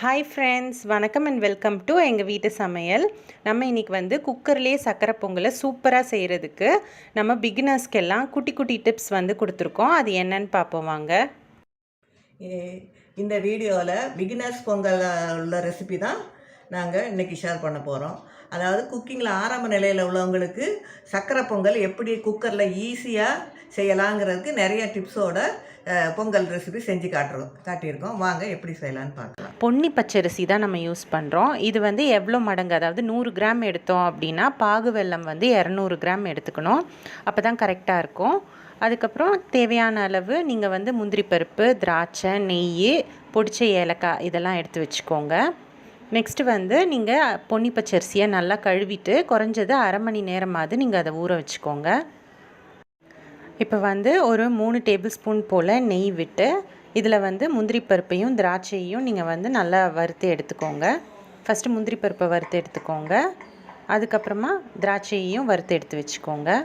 Hi friends, வணக்கம் and welcome to எங்கள் வீட்டு சமையல். நம்ம இன்றைக்கி வந்து குக்கர்லேயே சக்கரை பொங்கலை சூப்பராக செய்கிறதுக்கு நம்ம பிகினர்ஸ்க்கெல்லாம் குட்டி குட்டி டிப்ஸ் வந்து கொடுத்துருக்கோம். அது என்னன்னு பார்ப்போம் வாங்க. இந்த வீடியோவில் பிகினர்ஸ் பொங்கல் உள்ள ரெசிபி தான் நாங்கள் இன்றைக்கி ஷேர் பண்ண போகிறோம். அதாவது குக்கிங்கில் ஆரம்ப நிலையில் உள்ளவங்களுக்கு சக்கரை பொங்கல் எப்படி குக்கரில் ஈஸியாக செய்யலாங்கிறதுக்கு நிறைய டிப்ஸோட பொங்கல் ரெசிபி செஞ்சு காட்டியிருக்கோம். வாங்க எப்படி செய்யலான்னு பார்க்கலாம். பொன்னி பச்சரிசி தான் நம்ம யூஸ் பண்ணுறோம். இது வந்து எவ்வளோ மடங்கு, அதாவது 100 கிராம் எடுத்தோம் அப்படின்னா பாகு வெல்லம் வந்து 200 கிராம் எடுத்துக்கணும். அப்போ தான் கரெக்டாக இருக்கும். அதுக்கப்புறம் தேவையான அளவு நீங்கள் வந்து முந்திரி பருப்பு, திராட்சை, நெய், பொடிச்ச ஏலக்காய் இதெல்லாம் எடுத்து வச்சுக்கோங்க. நெக்ஸ்ட்டு வந்து நீங்கள் பொன்னி பச்சரிசியை நல்லா கழுவிட்டு குறைஞ்சது அரை மணி நேரமாவது நீங்கள் அதை ஊற வச்சுக்கோங்க. இப்போ வந்து ஒரு 3 டேபிள் ஸ்பூன் போல் நெய் விட்டு இதில் வந்து முந்திரி பருப்பையும் திராட்சையும் நீங்கள் வந்து நல்லா வறுத்து எடுத்துக்கோங்க. ஃபஸ்ட்டு முந்திரி பருப்பை வறுத்து எடுத்துக்கோங்க. அதுக்கப்புறமா திராட்சையையும் வறுத்து எடுத்து வச்சுக்கோங்க.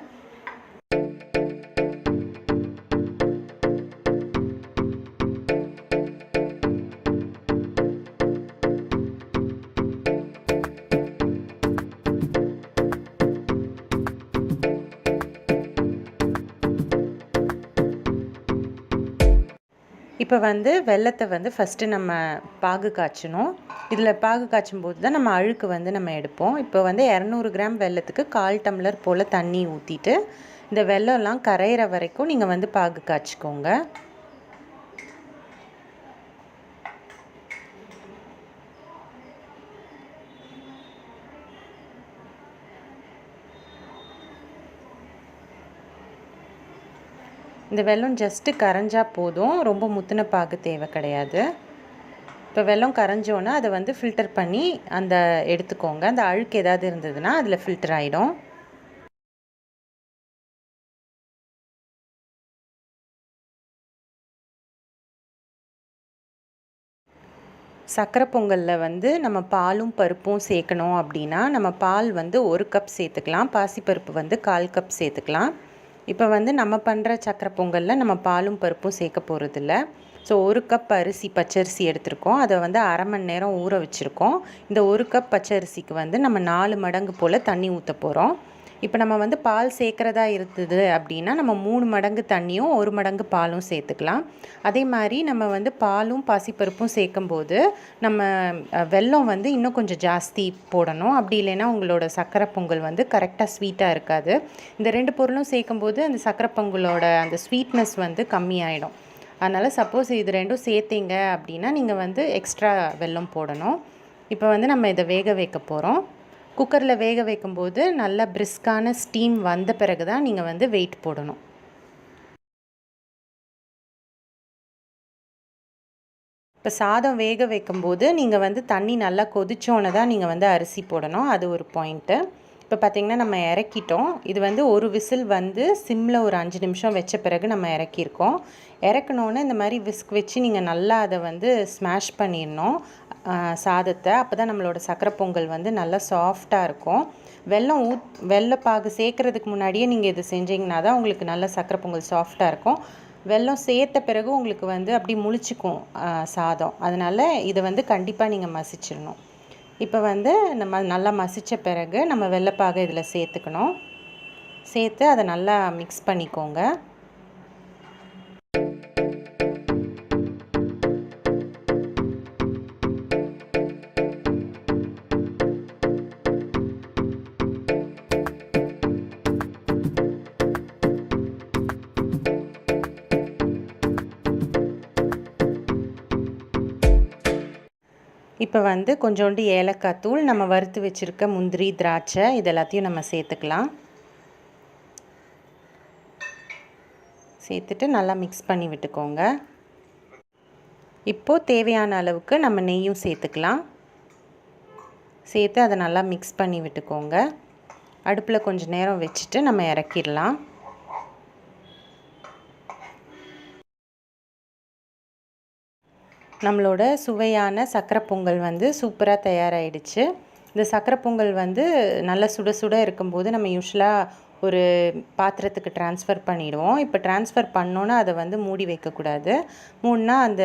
இப்போ வந்து வெல்லத்தை வந்து ஃபஸ்ட்டு நம்ம பாகு காய்ச்சணும். இதில் பாகு காய்ச்சும் போது தான் நம்ம அழுக்கு வந்து நம்ம எடுப்போம். இப்போ வந்து 200 கிராம் வெல்லத்துக்கு 1/4 டம்ளர் போல் தண்ணி ஊற்றிட்டு இந்த வெல்லம்லாம் கரையிற வரைக்கும் நீங்கள் வந்து பாகு காய்ச்சிக்கோங்க. இந்த வெல்லம் ஜஸ்ட்டு கரைஞ்சா போதும், ரொம்ப முத்தின பாகு தேவை கிடையாது. இப்போ வெல்லம் கரைஞ்சோன்னா அதை வந்து ஃபில்டர் பண்ணி எடுத்துக்கோங்க. அந்த அழுக்கு ஏதாவது இருந்ததுன்னா அதில் ஃபில்டர் ஆகிடும். சக்கரை பொங்கலில் வந்து நம்ம பாலும் பருப்பும் சேர்க்கணும் அப்படின்னா நம்ம பால் வந்து 1 கப் சேர்த்துக்கலாம். பாசிப்பருப்பு வந்து 1/4 கப் சேர்த்துக்கலாம். இப்போ வந்து நம்ம பண்ணுற சக்கரை பொங்கலில் நம்ம பாலும் பருப்பும் சேர்க்க போகிறதில்ல. ஸோ 1 கப் அரிசி பச்சரிசி எடுத்திருக்கோம். அதை வந்து அரை மணி நேரம் ஊற வச்சுருக்கோம். இந்த 1 கப் பச்சரிசிக்கு வந்து நம்ம 4 மடங்கு போல் தண்ணி ஊற்ற போகிறோம். இப்போ நம்ம வந்து பால் சேர்க்குறதா இருந்தது அப்படின்னா நம்ம 3 மடங்கு தண்ணியும் 1 மடங்கு பாலும் சேர்த்துக்கலாம். அதே மாதிரி நம்ம வந்து பாலும் பாசிப்பருப்பும் சேர்க்கும்போது நம்ம வெல்லம் வந்து இன்னும் கொஞ்சம் ஜாஸ்தி போடணும். அப்படி இல்லைன்னா உங்களோட சக்கரை பொங்கல் வந்து கரெக்டாக ஸ்வீட்டாக இருக்காது. இந்த 2 பொருளும் சேர்க்கும்போது அந்த சக்கரை பொங்கலோட அந்த ஸ்வீட்னஸ் வந்து கம்மியாயிடும். அதனால் சப்போஸ் இது 2ம் சேர்த்திங்க அப்படின்னா நீங்கள் வந்து எக்ஸ்ட்ரா வெல்லம் போடணும். இப்போ வந்து நம்ம இதை வேக வைக்க போகிறோம். குக்கரில் வேக வைக்கும்போது நல்லா பிரிஸ்கான ஸ்டீம் வந்த பிறகு தான் நீங்கள் வந்து வெயிட் போடணும். இப்போ சாதம் வேக வைக்கும்போது நீங்கள் வந்து தண்ணி நல்லா கொதிச்சோன்னு தான் நீங்கள் வந்து அரிசி போடணும். அது ஒரு பாயிண்ட்டு. இப்போ பார்த்திங்கன்னா நம்ம இறக்கிட்டோம். இது வந்து ஒரு விசில் வந்து சிம்மில் ஒரு 5 நிமிஷம் வச்ச பிறகு நம்ம இறக்கியிருக்கோம். இறக்கணுன்னு இந்த மாதிரி விஸ்க் வச்சு நீங்கள் நல்லா அதை வந்து ஸ்மாஷ் பண்ணிடணும் சாதத்தை. அப்போ தான் நம்மளோட சக்கரை பொங்கல் வந்து நல்லா சாஃப்டாக இருக்கும். வெல்லப்பாகு சேர்க்குறதுக்கு முன்னாடியே நீங்கள் இது செஞ்சிங்கன்னா தான் உங்களுக்கு நல்ல சக்கரை பொங்கல் சாஃப்டாக இருக்கும். வெல்லம் சேர்த்த பிறகு உங்களுக்கு வந்து அப்படி முழிச்சிக்கும் சாதம். அதனால் இதை வந்து கண்டிப்பாக நீங்கள் மசிச்சிடணும். இப்போ வந்து நம்ம நல்லா மசித்த பிறகு நம்ம வெல்லப்பாகை இதில் சேர்த்துக்கணும். சேர்த்து அதை நல்லா மிக்ஸ் பண்ணிக்கோங்க. இப்போ வந்து கொஞ்சோண்டு ஏலக்காய் தூள், நம்ம வறுத்து வச்சுருக்க முந்திரி, திராட்சை இது எல்லாத்தையும் நம்ம சேர்த்துக்கலாம். சேர்த்துட்டு நல்லா மிக்ஸ் பண்ணி விட்டுக்கோங்க. இப்போது தேவையான அளவுக்கு நம்ம நெய்யும் சேர்த்துக்கலாம். சேர்த்து அதை நல்லா மிக்ஸ் பண்ணி விட்டுக்கோங்க. அடுப்பில் கொஞ்சம் நேரம் வச்சுட்டு நம்ம இறக்கிடலாம். நம்மளோட சுவையான சக்கரை பொங்கல் வந்து சூப்பராக தயாராகிடுச்சு. இந்த சக்கரை பொங்கல் வந்து நல்லா சுட சுட இருக்கும்போது நம்ம யூஸ்வலாக ஒரு பாத்திரத்துக்கு ட்ரான்ஸ்ஃபர் பண்ணிடுவோம். இப்போ ட்ரான்ஸ்ஃபர் பண்ணோன்னா அதை வந்து மூடி வைக்கக்கூடாது. மூடினா அந்த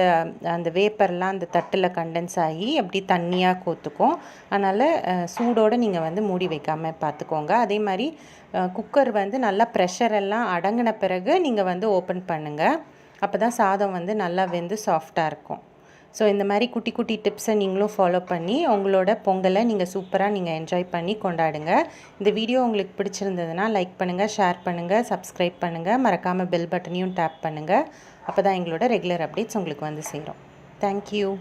அந்த வேப்பர்லாம் அந்த தட்டில் கண்டென்ஸ் ஆகி அப்படி தண்ணியாக கோத்துக்கும். அதனால் சூடோடு நீங்கள் வந்து மூடி வைக்காமல் பார்த்துக்கோங்க. அதே மாதிரி குக்கர் வந்து நல்லா ப்ரெஷர் எல்லாம் அடங்கின பிறகு நீங்கள் வந்து ஓப்பன் பண்ணுங்கள். அப்போ தான் சாதம் வந்து நல்லா வெந்து சாஃப்டாக இருக்கும். ஸோ இந்த மாதிரி குட்டி குட்டி டிப்ஸை நீங்களும் ஃபாலோ பண்ணி உங்களோட பொங்கலை நீங்கள் சூப்பராக நீங்கள் என்ஜாய் பண்ணி கொண்டாடுங்க. இந்த வீடியோ உங்களுக்கு பிடிச்சிருந்ததுன்னா லைக் பண்ணுங்கள், ஷேர் பண்ணுங்கள், சப்ஸ்கிரைப் பண்ணுங்கள். மறக்காமல் பெல் பட்டனையும் டேப் பண்ணுங்கள். அப்போ தான் எங்களோட ரெகுலர் அப்டேட்ஸ் உங்களுக்கு வந்து சேரும். தேங்க்யூ.